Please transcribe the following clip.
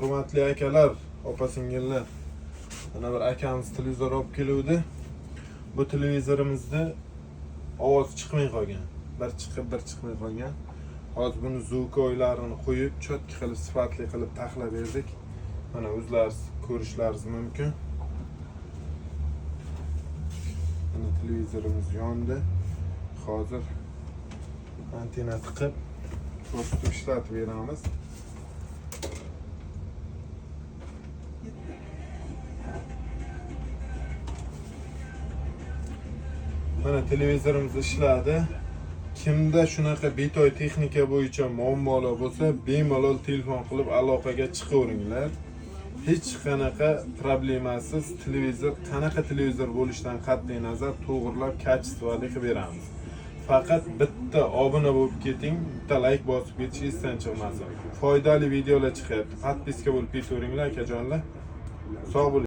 Hurmatli akalar, opa-singillar. Mana bir akamiz televizor olib keluvdi. Bu televizorimizda ovoz chiqmay qolgan. Bir chiqib, bir chiqmay qolgan. Hozir buni zvukoylarini qo'yib, chotki qilib, sifatli qilib taxlab berdik. Mana o'zlaringiz ko'rishlaringiz mumkin. Mana televizorimiz yondi. Hozir antena tiqib, ko'rsatib ishlatib beramiz. Mana televizorimiz ishladi. Kimda shunaqa betoy texnika bo'yicha muammolar bo'lsa, bemalol telefon qilib aloqaga chiqaveringlar. Hech qanaqa problemasiz televizor, qanaqa televizor bo'lishidan qat'iy nazar to'g'rilab, kачествоli qilib beramiz. Faqat bitta obuna bo'lib keting, bitta like bosib ketish esdan chiqmasin. Foydali videolar chiqyapti. Podpiska bo'lib ketaveringlar akajonlar. Sog' bo'ling.